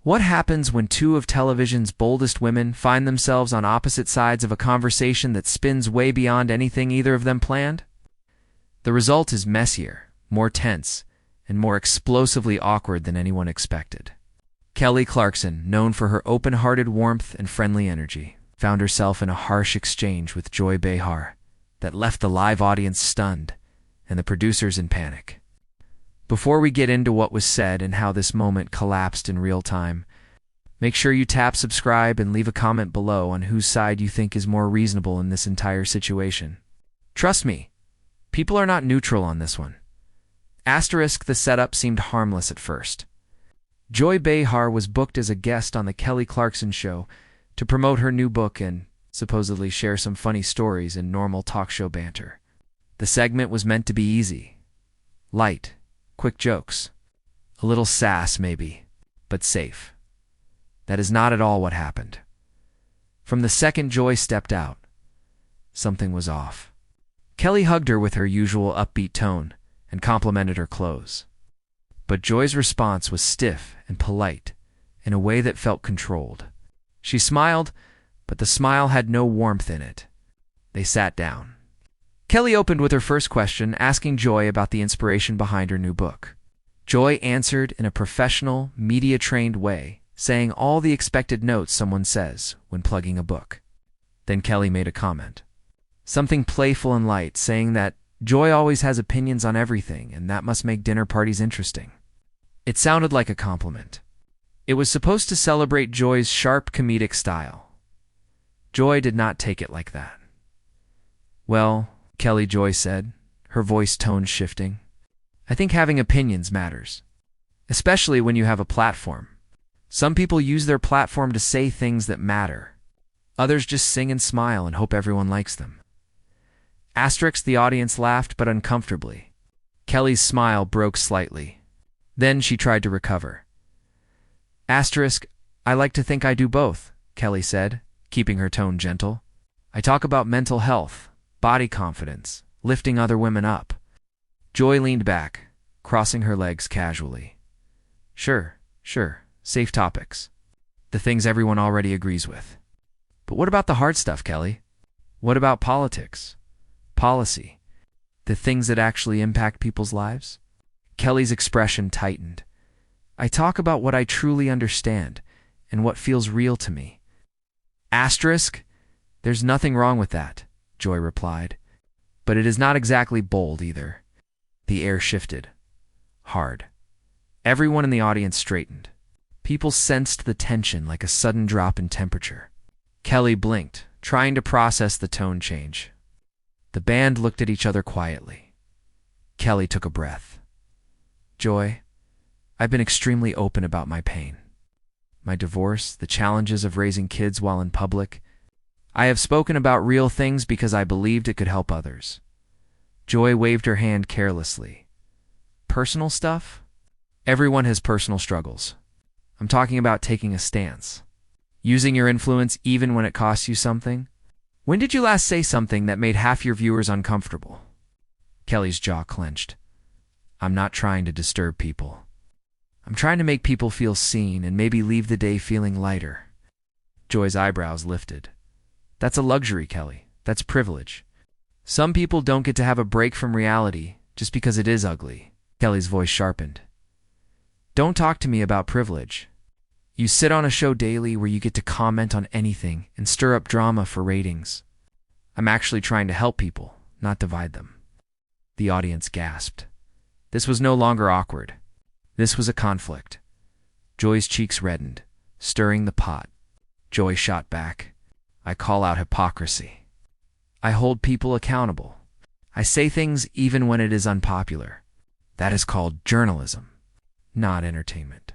What happens when two of television's boldest women find themselves on opposite sides of a conversation that spins way beyond anything either of them planned? The result is messier, more tense, and more explosively awkward than anyone expected. Kelly Clarkson, known for her open-hearted warmth and friendly energy, found herself in a harsh exchange with Joy Behar that left the live audience stunned and the producers in panic. Before we get into what was said and how this moment collapsed in real time, make sure you tap subscribe and leave a comment below on whose side you think is more reasonable in this entire situation. Trust me, people are not neutral on this one. Asterisk, the setup seemed harmless at first. Joy Behar was booked as a guest on the Kelly Clarkson Show to promote her new book and supposedly share some funny stories in normal talk show banter. The segment was meant to be easy, light, quick jokes, a little sass maybe, but safe. That is not at all what happened. From the second Joy stepped out, something was off. Kelly hugged her with her usual upbeat tone and complimented her clothes. But Joy's response was stiff and polite in a way that felt controlled. She smiled, but the smile had no warmth in it. They sat down. Kelly opened with her first question, asking Joy about the inspiration behind her new book. Joy answered in a professional, media-trained way, saying all the expected notes someone says when plugging a book. Then Kelly made a comment. Something playful and light, saying that Joy always has opinions on everything, and that must make dinner parties interesting. It sounded like a compliment. It was supposed to celebrate Joy's sharp comedic style. Joy did not take it like that. Well, Kelly, Joy said, her voice tone shifting, I think having opinions matters, especially when you have a platform. Some people use their platform to say things that matter. Others just sing and smile and hope everyone likes them. Asterisk, the audience laughed, but uncomfortably. Kelly's smile broke slightly. Then she tried to recover. Asterisk, I like to think I do both, Kelly said, keeping her tone gentle. I talk about mental health, body confidence, lifting other women up. Joy leaned back, crossing her legs casually. Sure, safe topics. The things everyone already agrees with. But what about the hard stuff, Kelly? What about politics? Policy? The things that actually impact people's lives? Kelly's expression tightened. I talk about what I truly understand and what feels real to me. Asterisk, there's nothing wrong with that, Joy replied. But it is not exactly bold either. The air shifted. Hard. Everyone in the audience straightened. People sensed the tension like a sudden drop in temperature. Kelly blinked, trying to process the tone change. The band looked at each other quietly. Kelly took a breath. Joy, I've been extremely open about my pain. My divorce, the challenges of raising kids while in public. I have spoken about real things because I believed it could help others. Joy waved her hand carelessly. Personal stuff? Everyone has personal struggles. I'm talking about taking a stance. Using your influence even when it costs you something. When did you last say something that made half your viewers uncomfortable? Kelly's jaw clenched. I'm not trying to disturb people. I'm trying to make people feel seen and maybe leave the day feeling lighter. Joy's eyebrows lifted. That's a luxury, Kelly. That's privilege. Some people don't get to have a break from reality just because it is ugly. Kelly's voice sharpened. Don't talk to me about privilege. You sit on a show daily where you get to comment on anything and stir up drama for ratings. I'm actually trying to help people, not divide them. The audience gasped. This was no longer awkward. This was a conflict. Joy's cheeks reddened, stirring the pot. Joy shot back. I call out hypocrisy. I hold people accountable. I say things even when it is unpopular. That is called journalism, not entertainment.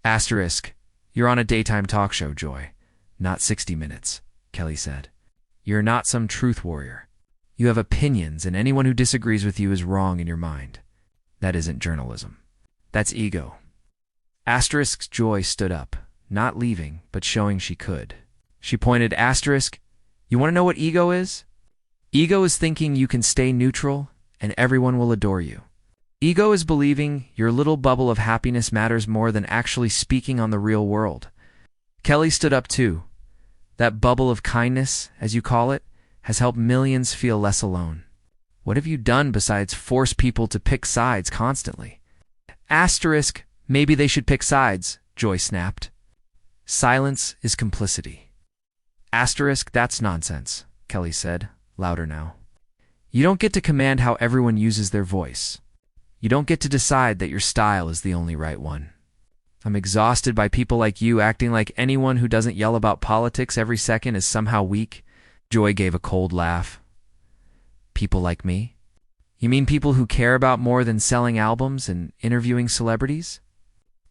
Asterisk, you're on a daytime talk show, Joy, not 60 Minutes, Kelly said. You're not some truth warrior. You have opinions, and anyone who disagrees with you is wrong in your mind. That isn't journalism. That's ego. Asterisk's Joy stood up, not leaving, but showing she could. She pointed. Asterisk, you want to know what ego is? Ego is thinking you can stay neutral and everyone will adore you. Ego is believing your little bubble of happiness matters more than actually speaking on the real world. Kelly stood up too. That bubble of kindness, as you call it, has helped millions feel less alone. What have you done besides force people to pick sides constantly? Asterisk, maybe they should pick sides, Joy snapped. Silence is complicity. Asterisk, that's nonsense, Kelly said, louder now. You don't get to command how everyone uses their voice. You don't get to decide that your style is the only right one. I'm exhausted by people like you acting like anyone who doesn't yell about politics every second is somehow weak. Joy gave a cold laugh. People like me? You mean people who care about more than selling albums and interviewing celebrities?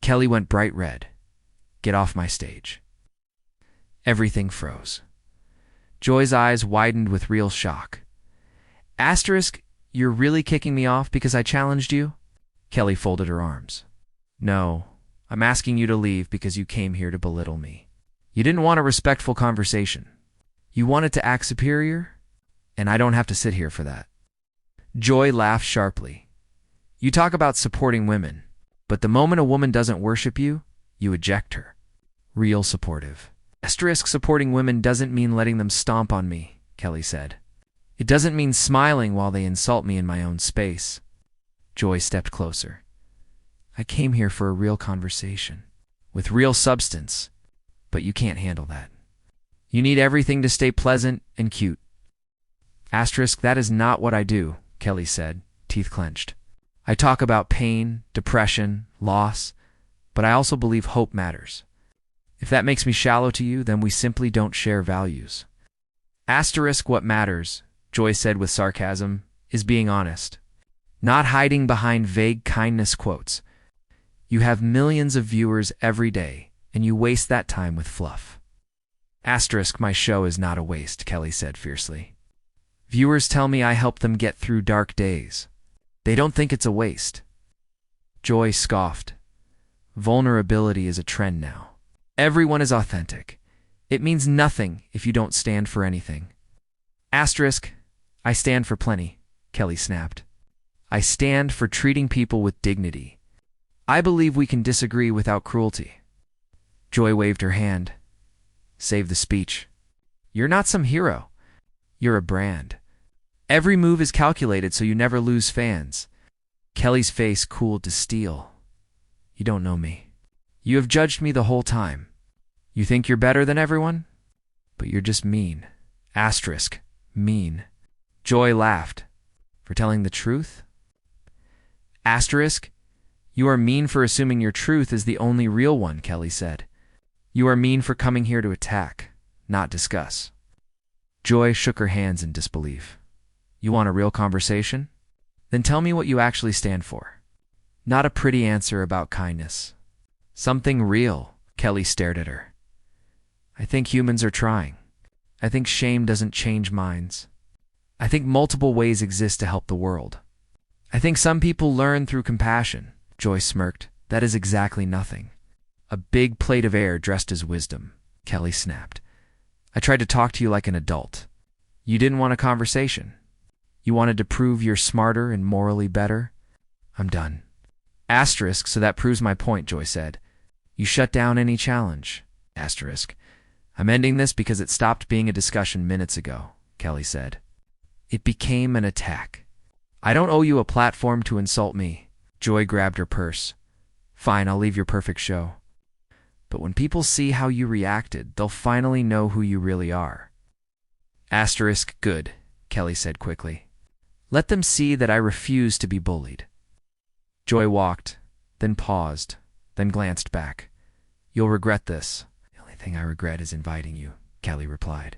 Kelly went bright red. Get off my stage. Everything froze. Joy's eyes widened with real shock. Asterisk, you're really kicking me off because I challenged you? Kelly folded her arms. No, I'm asking you to leave because you came here to belittle me. You didn't want a respectful conversation. You wanted to act superior, and I don't have to sit here for that. Joy laughed sharply. You talk about supporting women, but the moment a woman doesn't worship you, you eject her. Real supportive. Asterisk, supporting women doesn't mean letting them stomp on me, Kelly said. It doesn't mean smiling while they insult me in my own space. Joy stepped closer. I came here for a real conversation, with real substance, but you can't handle that. You need everything to stay pleasant and cute. Asterisk, that is not what I do, Kelly said, teeth clenched. I talk about pain, depression, loss, but I also believe hope matters. If that makes me shallow to you, then we simply don't share values. Asterisk, what matters, Joy said with sarcasm, is being honest. Not hiding behind vague kindness quotes. You have millions of viewers every day, and you waste that time with fluff. Asterisk, my show is not a waste, Kelly said fiercely. Viewers tell me I help them get through dark days. They don't think it's a waste. Joy scoffed. Vulnerability is a trend now. Everyone is authentic. It means nothing if you don't stand for anything. Asterisk, I stand for plenty, Kelly snapped. I stand for treating people with dignity. I believe we can disagree without cruelty. Joy waved her hand. Save the speech. You're not some hero. You're a brand. Every move is calculated so you never lose fans. Kelly's face cooled to steel. You don't know me. You have judged me the whole time. You think you're better than everyone? But you're just mean. Asterisk, mean. Joy laughed. For telling the truth? Asterisk, you are mean for assuming your truth is the only real one, Kelly said. You are mean for coming here to attack, not discuss. Joy shook her hands in disbelief. You want a real conversation? Then tell me what you actually stand for. Not a pretty answer about kindness. Something real, Kelly stared at her. I think humans are trying. I think shame doesn't change minds. I think multiple ways exist to help the world. I think some people learn through compassion. Joy smirked. That is exactly nothing. A big plate of air dressed as wisdom, Kelly snapped. I tried to talk to you like an adult. You didn't want a conversation. You wanted to prove you're smarter and morally better. I'm done. Asterisk, so that proves my point, Joy said. You shut down any challenge. Asterisk. I'm ending this because it stopped being a discussion minutes ago, Kelly said. It became an attack. I don't owe you a platform to insult me. Joy grabbed her purse. Fine, I'll leave your perfect show. But when people see how you reacted, they'll finally know who you really are. Asterisk, good, Kelly said quickly. Let them see that I refuse to be bullied. Joy walked, then paused, then glanced back. You'll regret this. The only thing I regret is inviting you, Kelly replied.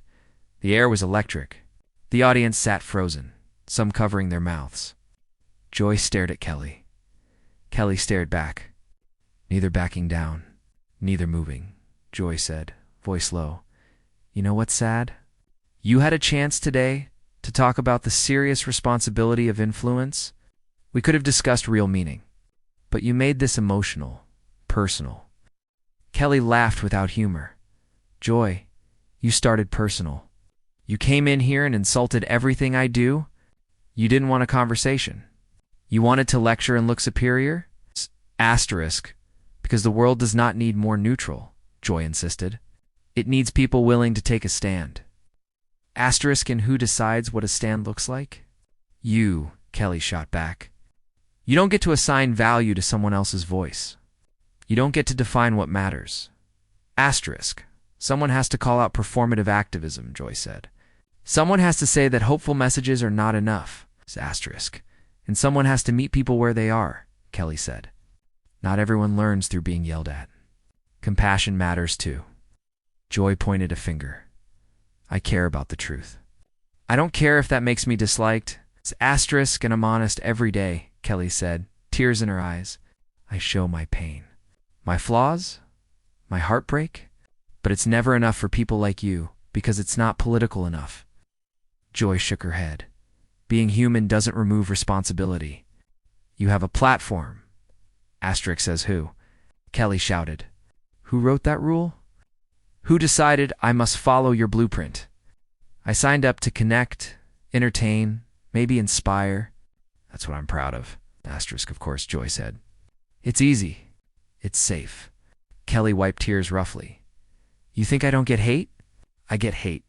The air was electric. The audience sat frozen, some covering their mouths. Joy stared at Kelly. Kelly stared back, neither backing down, neither moving. Joy said, voice low, You know what's sad? You had a chance today to talk about the serious responsibility of influence. We could have discussed real meaning, but you made this emotional, personal. Kelly laughed without humor. Joy, you started personal. You came in here and insulted everything I do. You didn't want a conversation. You wanted to lecture and look superior? Asterisk, because the world does not need more neutral, Joy insisted. It needs people willing to take a stand. Asterisk, and who decides what a stand looks like? You, Kelly shot back. You don't get to assign value to someone else's voice. You don't get to define what matters. Asterisk, someone has to call out performative activism, Joy said. Someone has to say that hopeful messages are not enough, asterisk, and someone has to meet people where they are, Kelly said. Not everyone learns through being yelled at. Compassion matters too. Joy pointed a finger. I care about the truth. I don't care if that makes me disliked. It's asterisk, and I'm honest every day, Kelly said, tears in her eyes. I show my pain. My flaws? My heartbreak? But it's never enough for people like you, because it's not political enough. Joy shook her head. Being human doesn't remove responsibility. You have a platform. Asterisk says who? Kelly shouted. Who wrote that rule? Who decided I must follow your blueprint? I signed up to connect, entertain, maybe inspire. That's what I'm proud of. Asterisk, of course, Joy said. It's easy. It's safe. Kelly wiped tears roughly. You think I don't get hate? I get hate.